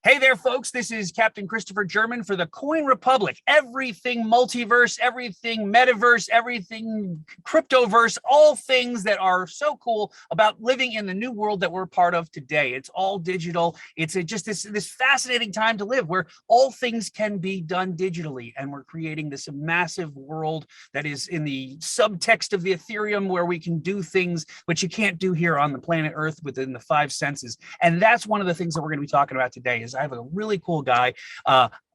Hey there, folks. This is Captain Christopher German for the Coin Republic. Everything multiverse, everything metaverse, everything cryptoverse, all things that are so cool about living in the new world that we're part of today. It's all digital. It's just this fascinating time to live where all things can be done digitally. And we're creating this massive world that is in the subtext of the Ethereum where we can do things which you can't do here on the planet Earth within the five senses. And that's one of the things that we're going to be talking about today. I have a really cool guy,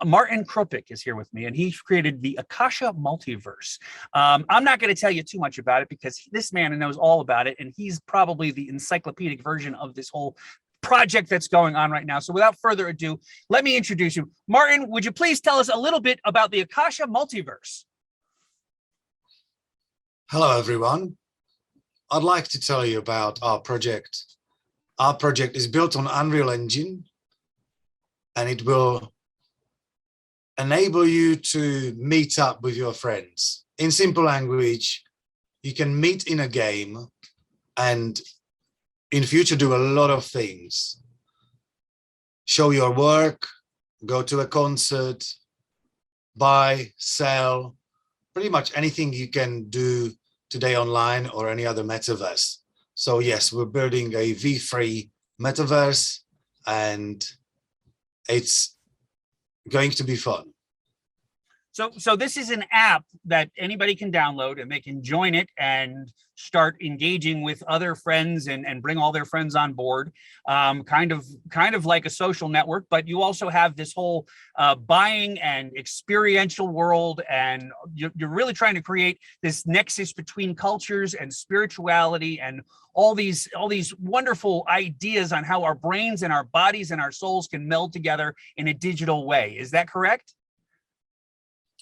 Martin Krupik is here with me, and he created the Akasha Multiverse. I'm not going to tell you too much about it because this man knows all about it, and he's probably the encyclopedic version of this whole project that's going on right now. So without further ado, let me introduce you. Martin, would you please tell us a little bit about the Akasha Multiverse? Hello, everyone. I'd like to tell you about our project. Our project is built on Unreal Engine, and it will enable you to meet up with your friends. In simple language, you can meet in a game and in future do a lot of things. Show your work, go to a concert, buy, sell, pretty much anything you can do today online or any other metaverse. So yes, we're building a V3 metaverse, and it's going to be fun. So this is an app that anybody can download, and they can join it and start engaging with other friends and bring all their friends on board, kind of like a social network. But you also have this whole buying and experiential world, and you're really trying to create this nexus between cultures and spirituality and all these wonderful ideas on how our brains and our bodies and our souls can meld together in a digital way. Is that correct?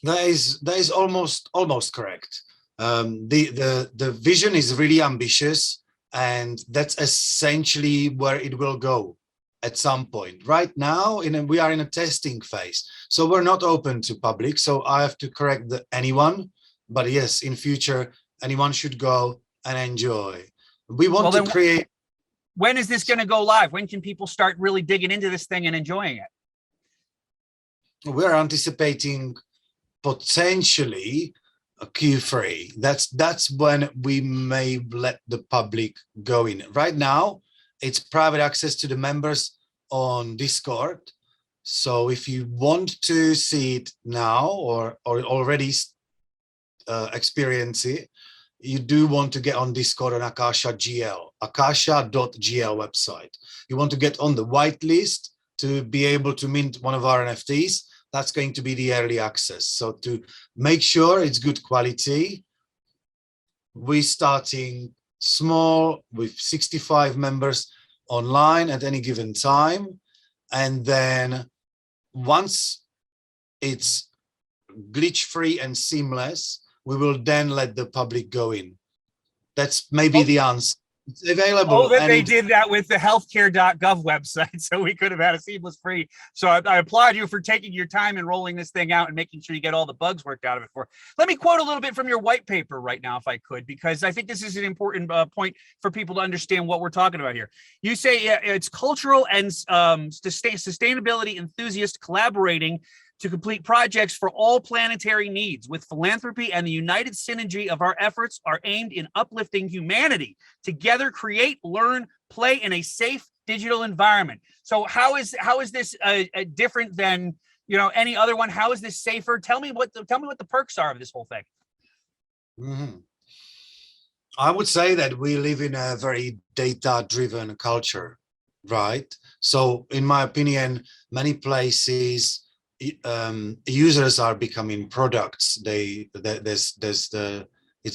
That is almost correct. The vision is really ambitious, and that's essentially where it will go at some point. Right now, we are in a testing phase, so we're not open to public. So I have to correct anyone, but yes, in future, anyone should go and enjoy. We want to create. When is this going to go live? When can people start really digging into this thing and enjoying it? We're anticipating potentially a Q3. That's when we may let the public go in. Right now, it's private access to the members on Discord. So if you want to see it now or already experience it, you do want to get on Discord on AKASHA.GL, AKASHA.GL website. You want to get on the whitelist to be able to mint one of our NFTs. That's going to be the early access. So to make sure it's good quality, we're starting small with 65 members online at any given time. And then once it's glitch-free and seamless, we will then let the public go in. That's maybe the answer. It's available. Oh, that they did that with the healthcare.gov website, so we could have had a seamless free. So I applaud you for taking your time and rolling this thing out and making sure you get all the bugs worked out of it for. Let me quote a little bit from your white paper right now, if I could, because I think this is an important point for people to understand what we're talking about here. You say it's cultural and sustainability enthusiasts collaborating to complete projects for all planetary needs, with philanthropy and the united synergy of our efforts are aimed in uplifting humanity. Together, create, learn, play in a safe digital environment. So how is this different than any other one? How is this safer? Tell me what the perks are of this whole thing. Mm-hmm. I would say that we live in a very data-driven culture, right? So in my opinion, many places users are becoming products. It's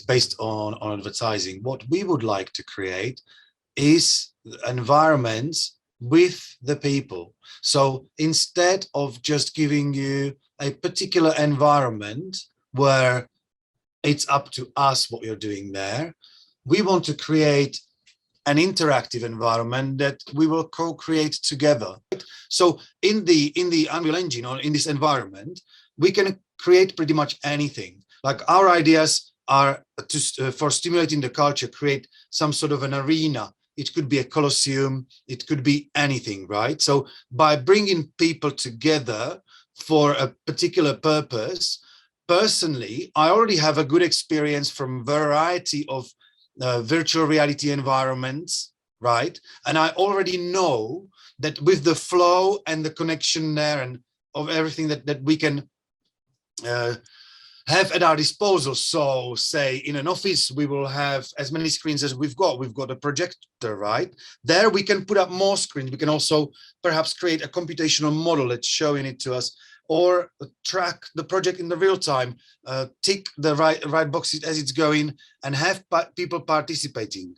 based on advertising. What we would like to create is environments with the people. So instead of just giving you a particular environment where it's up to us what you're doing there, we want to create an interactive environment that we will co-create together. So in the Unreal Engine or in this environment, we can create pretty much anything. Like our ideas are for stimulating the culture, create some sort of an arena it could be a Colosseum, it could be anything, right? So by bringing people together for a particular purpose, personally, I already have a good experience from variety of virtual reality environments, right? And I already know that with the flow and the connection there and of everything that we can have at our disposal. So say in an office, we will have as many screens as we've got. We've got a projector, right? There we can put up more screens. We can also perhaps create a computational model that's showing it to us, or track the project in the real time, tick the right boxes as it's going, and have people participating.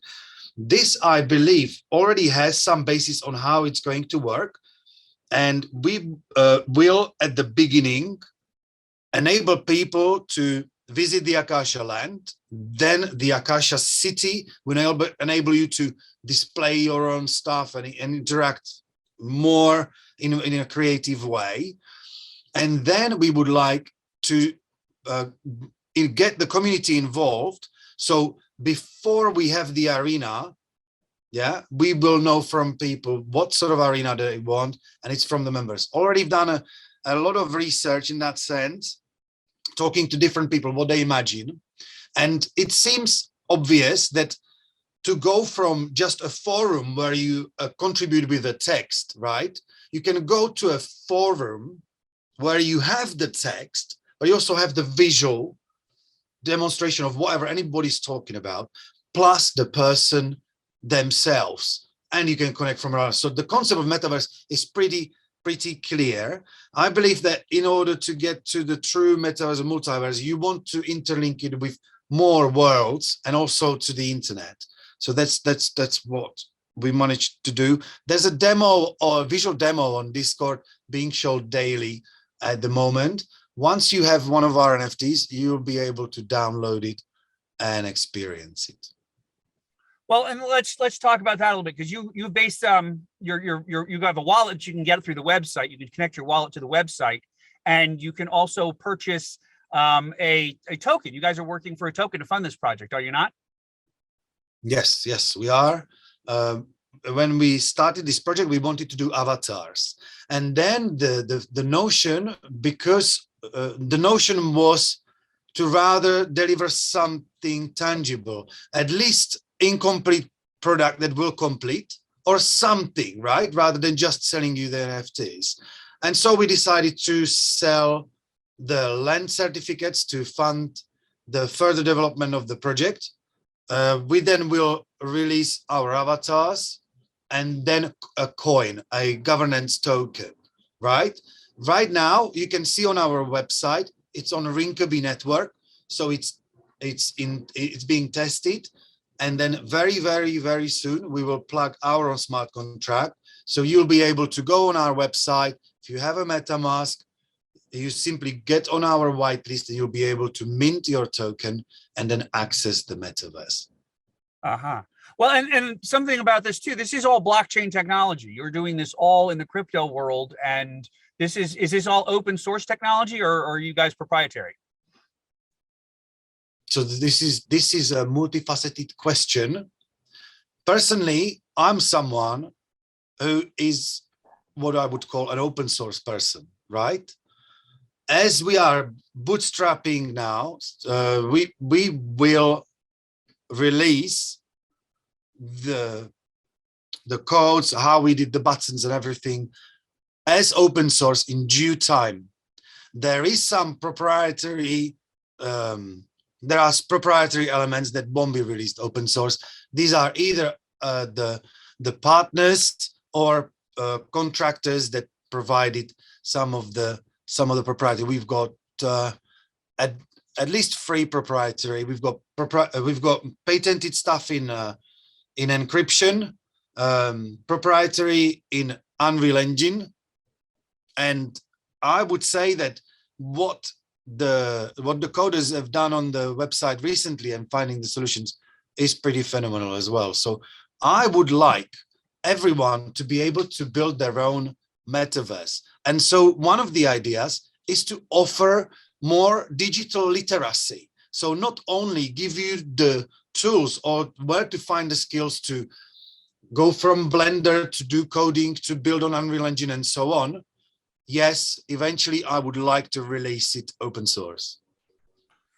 This, I believe, already has some basis on how it's going to work. And we will, at the beginning, enable people to visit the Akasha land. Then the Akasha city will enable you to display your own stuff and interact more in a creative way. And then we would like to get the community involved. So before we have the arena, yeah, we will know from people what sort of arena they want, and it's from the members. Already done a lot of research in that sense, talking to different people what they imagine. And it seems obvious that to go from just a forum where you contribute with a text, right? You can go to a forum where you have the text, but you also have the visual demonstration of whatever anybody's talking about, plus the person themselves, and you can connect from around. So the concept of metaverse is pretty clear. I believe that in order to get to the true metaverse and multiverse, you want to interlink it with more worlds and also to the internet. So that's what we managed to do. There's a demo or a visual demo on Discord being shown daily at the moment. Once you have one of our NFTs, you'll be able to download it and experience it. Well, and let's talk about that a little bit, because you based you have a wallet. You can get it through the website. You can connect your wallet to the website, and you can also purchase a token. You guys are working for a token to fund this project, are you not? Yes, we are. When we started this project, we wanted to do avatars, and then the notion, because the notion was to rather deliver something tangible, at least incomplete product that will complete, or something, right? Rather than just selling you the NFTs. And so we decided to sell the land certificates to fund the further development of the project. We then will release our avatars and then a coin, a governance token, right? Right now, you can see on our website, it's on Rinkaby network. So it's being tested. And then very soon, we will plug our own smart contract. So you'll be able to go on our website. If you have a MetaMask, you simply get on our whitelist and you'll be able to mint your token and then access the metaverse. Well, and something about this too, this is all blockchain technology. You're doing this all in the crypto world. And is this all open source technology, or are you guys proprietary? So this is a multifaceted question. Personally, I'm someone who is what I would call an open source person, right? As we are bootstrapping now, we will release the codes, how we did the buttons and everything as open source in due time. There is some proprietary there are proprietary elements that won't be released open source. These are either the partners or contractors that provided some of the proprietary. We've got at least 3 proprietary. We've got patented stuff in encryption, proprietary in Unreal Engine, and I would say that what the coders have done on the website recently and finding the solutions is pretty phenomenal as well. So I would like everyone to be able to build their own metaverse. And so one of the ideas is to offer more digital literacy. So not only give you the tools or where to find the skills to go from Blender to do coding, to build on Unreal Engine and so on, yes, eventually I would like to release it open source.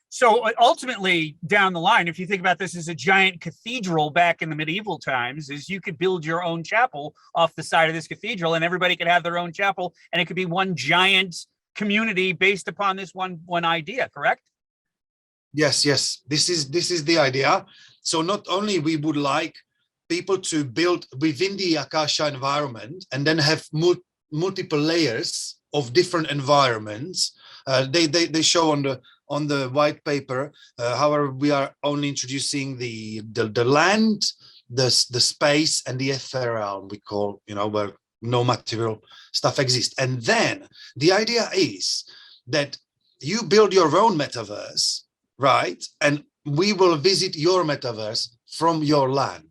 So ultimately, down the line, if you think about this as a giant cathedral back in the medieval times, is you could build your own chapel off the side of this cathedral, and everybody could have their own chapel, and it could be one giant community based upon this one idea. Correct? Yes, yes. This is the idea. So not only we would like people to build within the Akasha environment and then have multiple layers of different environments. They show on the white paper. However, we are only introducing the land, the space, and the ethereal. We call, where no material stuff exists. And then the idea is that you build your own metaverse, right? And we will visit your metaverse from your land.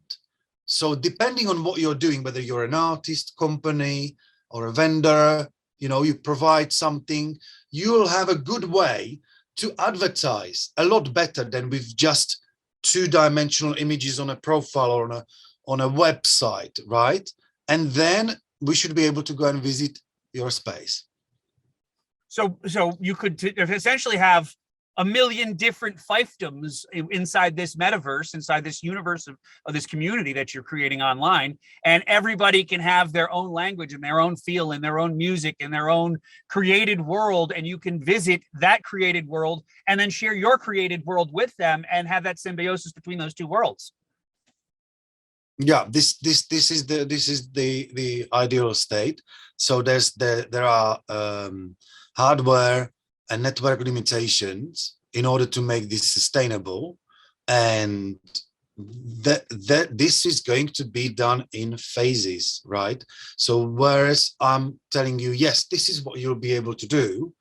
So depending on what you're doing, whether you're an artist, company, or a vendor, you provide something, you'll have a good way to advertise a lot better than with just two-dimensional images on a profile or on a website, right? And then we should be able to go and visit your space. So you could essentially have a million different fiefdoms inside this metaverse, inside this universe of this community that you're creating online, and everybody can have their own language and their own feel and their own music and their own created world, and you can visit that created world and then share your created world with them and have that symbiosis between those two worlds. Yeah, this is the ideal state. So there are hardware and network limitations in order to make this sustainable, and that this is going to be done in phases, right? So whereas I'm telling you, yes, this is what you'll be able to do,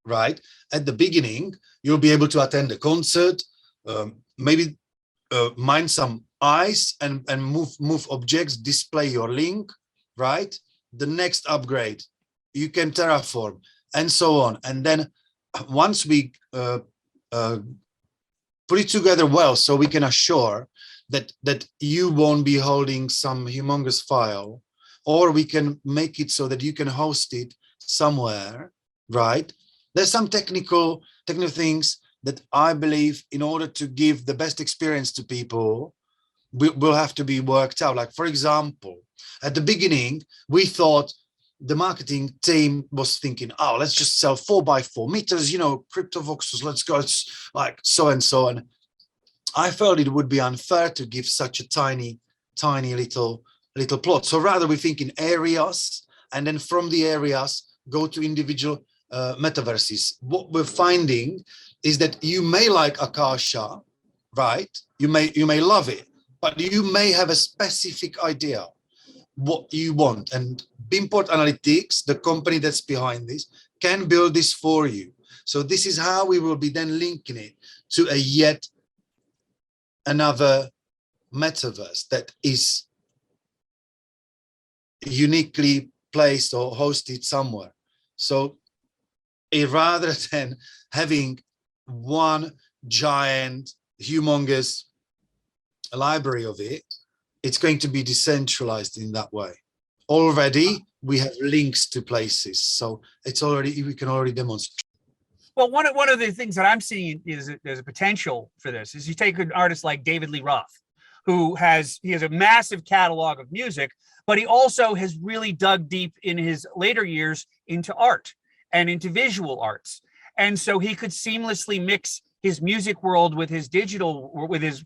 right? At the beginning, you'll be able to attend a concert, maybe mine some ice and move objects, display your link, right? The next upgrade, you can terraform and so on. And then once we put it together well, so we can assure that you won't be holding some humongous file, or we can make it so that you can host it somewhere, right? There's some technical things that I believe, in order to give the best experience to people, will have to be worked out. Like, for example, at the beginning, we thought, the marketing team was thinking, oh, let's just sell 4x4 meters, crypto voxels, let's go, it's like so and so. And I felt it would be unfair to give such a tiny little plot. So rather we think in areas, and then from the areas go to individual metaverses. What we're finding is that you may like Akasha, right? You may love it, but you may have a specific idea what you want, and Beamport Analytics, the company that's behind this, can build this for you. So this is how we will be then linking it to a yet another metaverse that is uniquely placed or hosted somewhere. So rather than having one giant humongous library of it, it's going to be decentralized in that way. Already we have links to places, so we can already demonstrate. Well, one of the things that I'm seeing is there's a potential for this is you take an artist like David Lee Roth, who has a massive catalog of music, but he also has really dug deep in his later years into art and into visual arts. And so he could seamlessly mix his music world with his digital, with his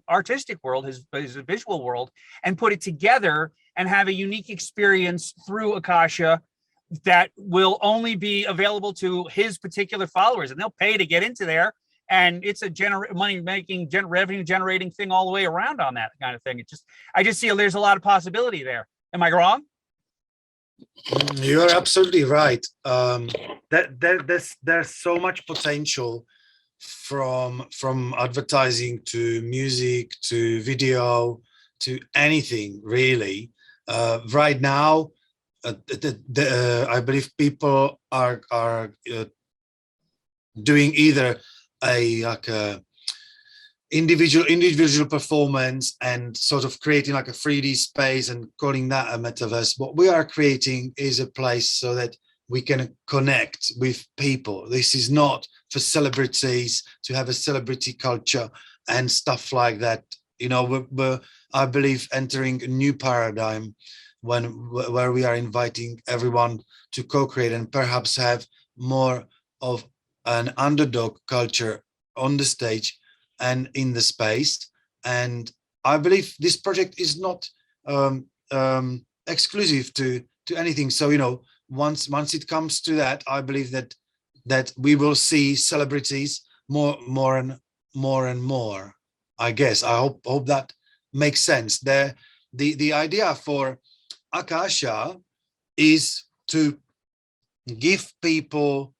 artistic world, his visual world, and put it together and have a unique experience through Akasha that will only be available to his particular followers, and they'll pay to get into there. And it's a money-making, revenue generating thing all the way around on that kind of thing. I just see there's a lot of possibility there. Am I wrong? You're absolutely right. There's so much potential from advertising to music to video to anything really. Right now, I believe people are doing either a individual performance and sort of creating like a 3D space and calling that a metaverse. What we are creating is a place so that we can connect with people. This is not for celebrities to have a celebrity culture and stuff like that. You know, we're I believe entering a new paradigm where we are inviting everyone to co-create and perhaps have more of an underdog culture on the stage and in the space. And I believe this project is not exclusive to anything. So, you know, once it comes to that, I believe that we will see celebrities more and more. I guess I hope that makes sense. The idea for Akasha is to give people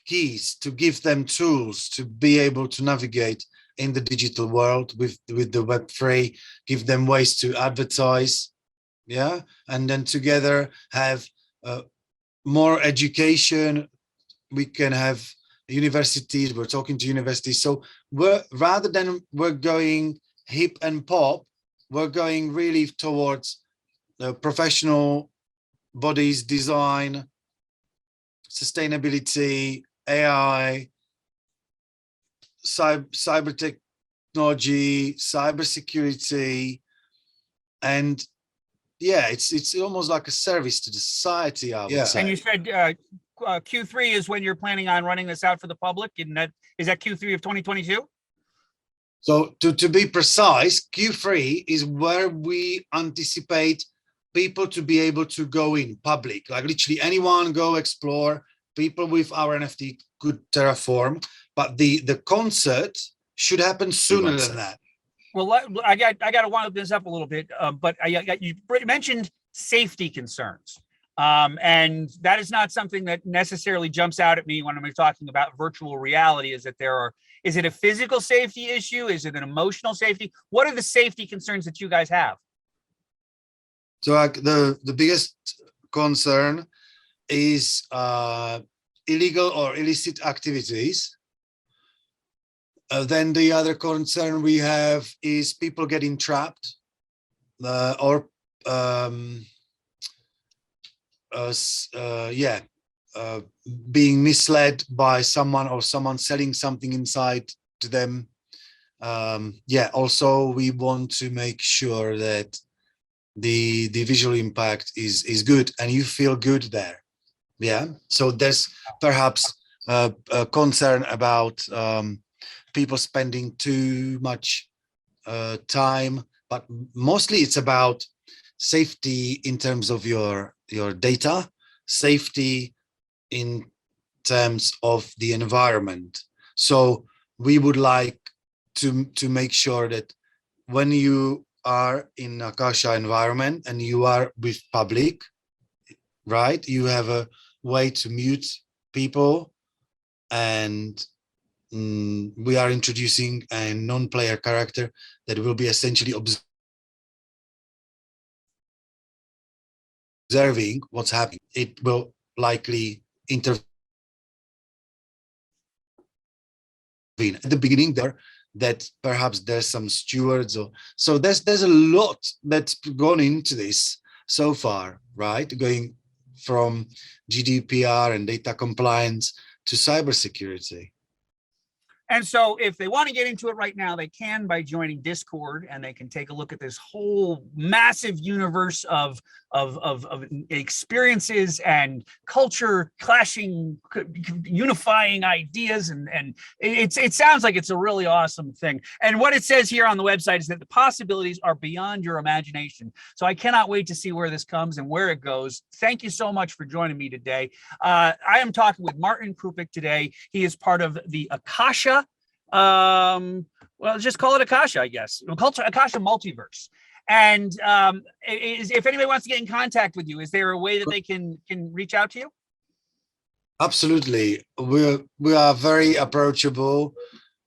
keys, to give them tools to be able to navigate in the digital world with the Web3, give them ways to advertise, yeah, and then together have more education. We can have universities, we're talking to universities. So rather than we're going hip and pop, we're going really towards professional bodies, design, sustainability, AI, cyber technology, cybersecurity, and yeah, it's almost like a service to the society, I would say. And you said Q3 is when you're planning on running this out for the public, and is that Q3 of 2022? So to be precise, Q3 is where we anticipate people to be able to go in public, like literally anyone go explore. People with our NFT could terraform, but the concert should happen sooner than that. Well, I got to wind this up a little bit, but you mentioned safety concerns. And that is not something that necessarily jumps out at me when I'm talking about virtual reality, is that is it a physical safety issue? Is it an emotional safety? What are the safety concerns that you guys have? So the biggest concern is illegal or illicit activities. Then the other concern we have is people getting trapped or being misled by someone, or someone selling something inside to them. Also we want to make sure that the visual impact is good and you feel good there. Yeah, so there's perhaps a concern about people spending too much time, but mostly it's about safety in terms of your data, safety in terms of the environment. So we would like to make sure that when you are in Akasha environment and you are with public, right, you have a way to mute people, and we are introducing a non-player character that will be essentially observing what's happening. It will likely intervene at the beginning there, that perhaps there's some stewards, or so there's a lot that's gone into this so far, right? Going from GDPR and data compliance to cybersecurity. And so if they want to get into it right now, they can by joining Discord, and they can take a look at this whole massive universe of experiences and culture clashing, unifying ideas. And it sounds like it's a really awesome thing. And what it says here on the website is that the possibilities are beyond your imagination. So I cannot wait to see where this comes and where it goes. Thank you so much for joining me today. I am talking with Martin Krupik today. He is part of the AKASHA, well, just call it Akasha, I guess. We'll call it Akasha Multiverse. And if anybody wants to get in contact with you, is there a way that they can reach out to you? Absolutely. We are very approachable.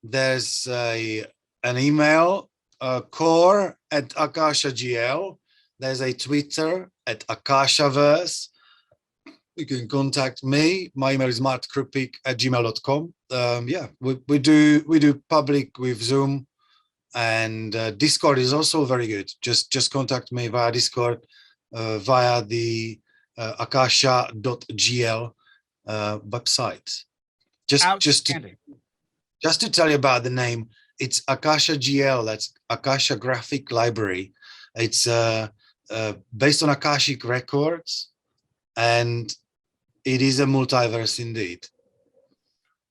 There's an email, core@AKASHA.GL. There's a Twitter @AKASHAverse. you can contact me. My email is martkrupik@gmail.com. Yeah, we do public with Zoom, and Discord is also very good. Just contact me via Discord, via the AKASHA.GL website. Just to tell you about the name, it's AKASHA.GL. That's Akasha Graphic Library. It's based on Akashic records, and it is a multiverse indeed.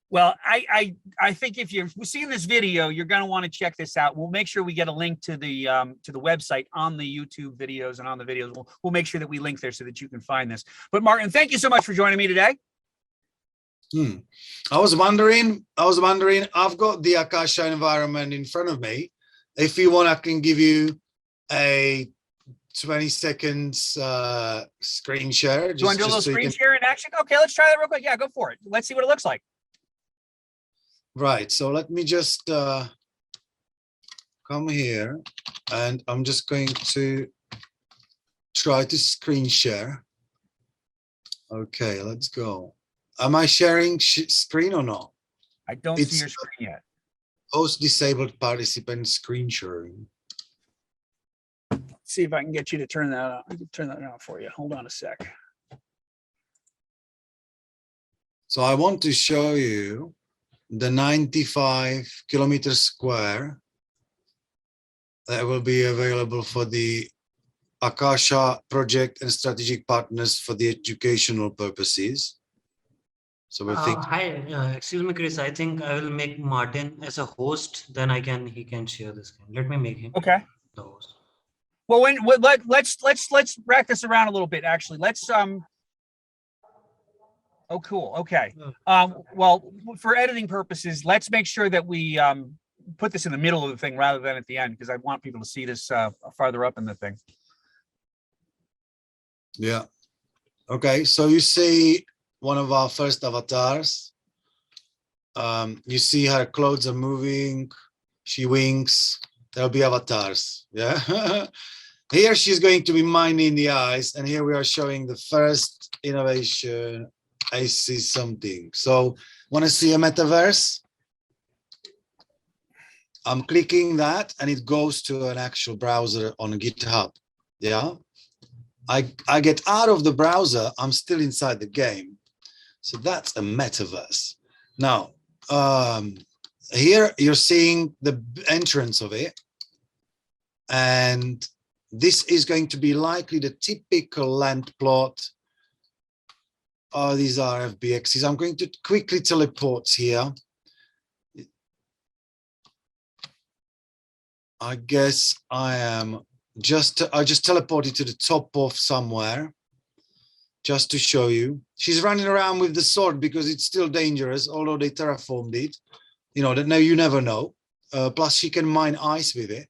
Well, I think if you're seeing this video, you're going to want to check this out. We'll make sure we get a link to the website on the YouTube videos and on the videos. We'll make sure that we link there so that you can find this. But Martin, thank you so much for joining me today. I was wondering, I've got the Akasha environment in front of me. If you want, I can give you a 20 seconds screen share. Do you want to do a little screen share in action? Okay, let's try that real quick. Yeah, go for it. Let's see what it looks like. Right, so let me just come here, and I'm just going to try to screen share. Okay, let's go. Am I sharing screen or not? I don't see your screen yet. Host disabled participant screen sharing. Let's see if I can get you to turn that on. I can turn that on for you. Hold on a sec. So I want to show you the 95 kilometers square that will be available for the Akasha project and strategic partners for the educational purposes. So we think. Hi, excuse me, Chris. I think I will make Martin as a host. Then he can share this screen. Let me make him okay the host. Well, let's rack this around a little bit. Actually, let's Oh, cool. Okay. Well, for editing purposes, let's make sure that we put this in the middle of the thing rather than at the end, because I want people to see this farther up in the thing. Yeah. Okay. So you see one of our first avatars. You see her clothes are moving. She winks. There'll be avatars. Yeah. Here she's going to be minding the eyes, and here we are showing the first innovation. I see something. So want to see a metaverse? I'm clicking that and it goes to an actual browser on GitHub. Yeah. I get out of the browser. I'm still inside the game. So that's a metaverse. Now, here you're seeing the entrance of it. And this is going to be likely the typical land plot. These are FBXs. I'm going to quickly teleport here. I guess I just teleported to the top of somewhere just to show you. She's running around with the sword because it's still dangerous, although they terraformed it. You know, that now you never know. Plus she can mine ice with it.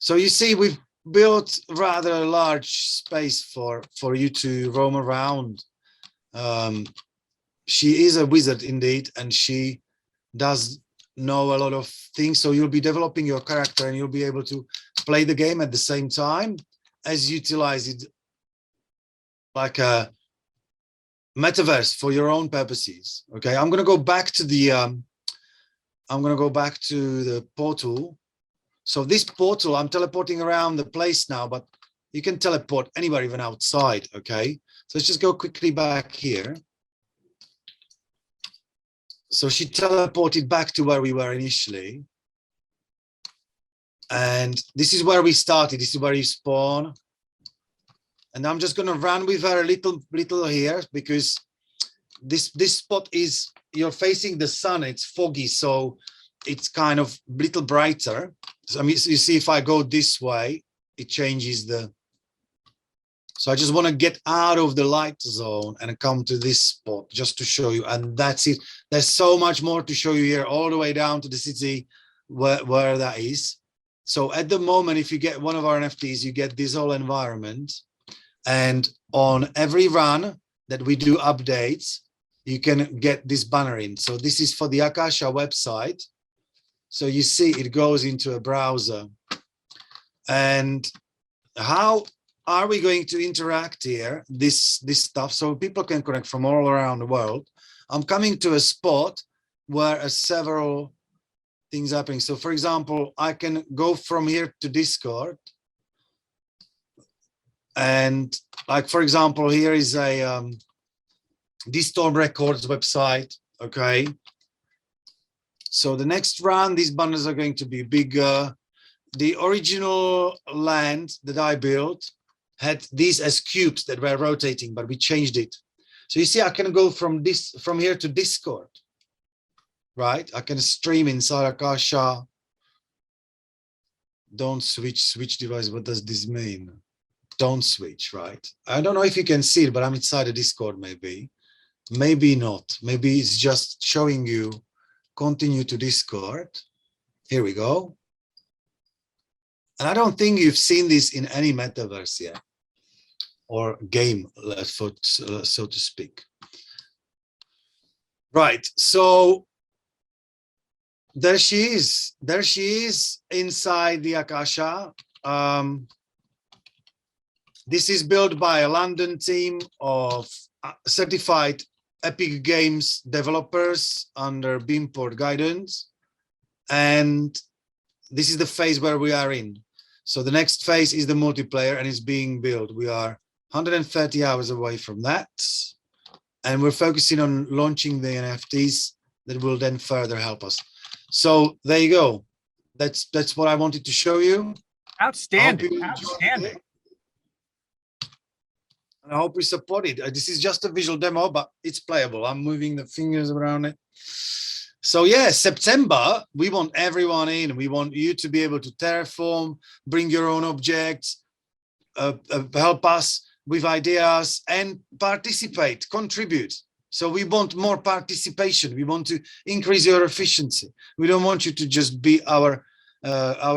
So you see, we've built rather a large space for you to roam around. She is a wizard indeed, and she does know a lot of things. So you'll be developing your character and you'll be able to play the game at the same time as utilize it like a metaverse for your own purposes. Okay, I'm going to go back to the portal. So this portal, I'm teleporting around the place now, but you can teleport anywhere, even outside. Okay, so let's just go quickly back here. So she teleported back to where we were initially. And this is where we started. This is where you spawn. And I'm just going to run with her a little here, because this spot is, you're facing the sun. It's foggy, so it's kind of a little brighter. So, I mean, you see, if I go this way, it changes the. So I just want to get out of the light zone and come to this spot just to show you. And that's it. There's so much more to show you here, all the way down to the city where that is. So at the moment, if you get one of our NFTs, you get this whole environment. And on every run that we do updates, you can get this banner in. So this is for the Akasha website. So you see it goes into a browser. And how are we going to interact here, this stuff, so people can connect from all around the world. I'm coming to a spot where several things happening. So for example, I can go from here to Discord. And like, for example, here is a Storm Records website. Okay. So the next round, these bundles are going to be bigger. The original land that I built had these as cubes that were rotating, but we changed it. So you see, I can go from here to Discord, right? I can stream inside Akasha. Don't switch device. What does this mean? Don't switch, right? I don't know if you can see it, but I'm inside the Discord, maybe not. Maybe it's just showing you continue to Discord. Here we go. And I don't think you've seen this in any metaverse yet, or game, so to speak. Right, so there she is. There she is inside the Akasha. This is built by a London team of certified Epic Games developers under Beamport guidance. And this is the phase where we are in. So the next phase is the multiplayer, and it's being built. We are 130 hours away from that. And we're focusing on launching the NFTs that will then further help us. So there you go. That's what I wanted to show you. Outstanding. Outstanding. And I hope we support it. This is just a visual demo, but it's playable. I'm moving the fingers around it. So yeah, September, we want everyone in. We want you to be able to terraform, bring your own objects, help us with ideas, and participate, contribute. So we want more participation. We want to increase your efficiency. We don't want you to just be our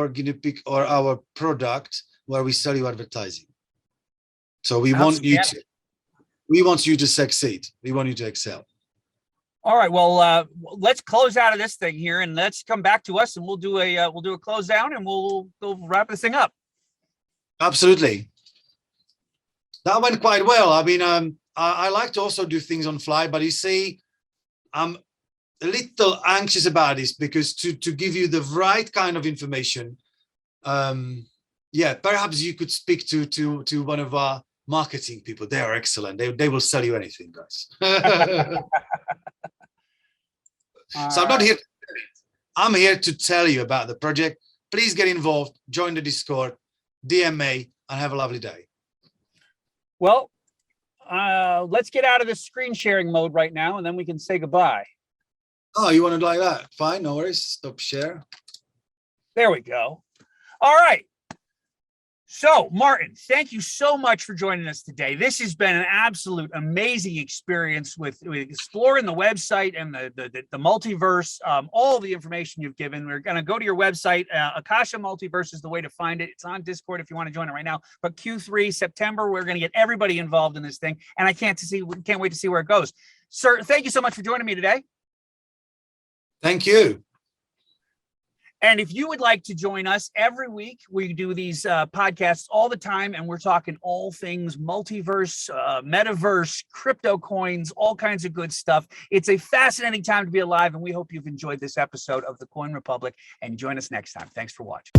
guinea pig or our product where we sell you advertising. So we want you to succeed. We want you to excel. All right. Well, let's close out of this thing here, and let's come back to us, and we'll do a close down, and we'll wrap this thing up. Absolutely. That went quite well. I mean, I like to also do things on fly, but you see, I'm a little anxious about this because to give you the right kind of information, yeah, perhaps you could speak to one of our marketing people. They are excellent. They will sell you anything, guys. So I'm not here. I'm here to tell you about the project. Please get involved, join the Discord, DM me, and have a lovely day. Well, let's get out of this screen sharing mode right now, and then we can say goodbye. Oh, you want to do like that? Fine, no worries. Stop share. There we go. All right. So, Martin, thank you so much for joining us today. This has been an absolute amazing experience with exploring the website and the multiverse, all the information you've given. We're going to go to your website. Akasha Multiverse is the way to find it. It's on Discord if you want to join it right now. But Q3, September, we're going to get everybody involved in this thing. And I can't wait to see where it goes. Sir, thank you so much for joining me today. Thank you. And if you would like to join us every week, we do these podcasts all the time, and we're talking all things multiverse, metaverse, crypto coins, all kinds of good stuff. It's a fascinating time to be alive, and we hope you've enjoyed this episode of The Coin Republic, and join us next time. Thanks for watching.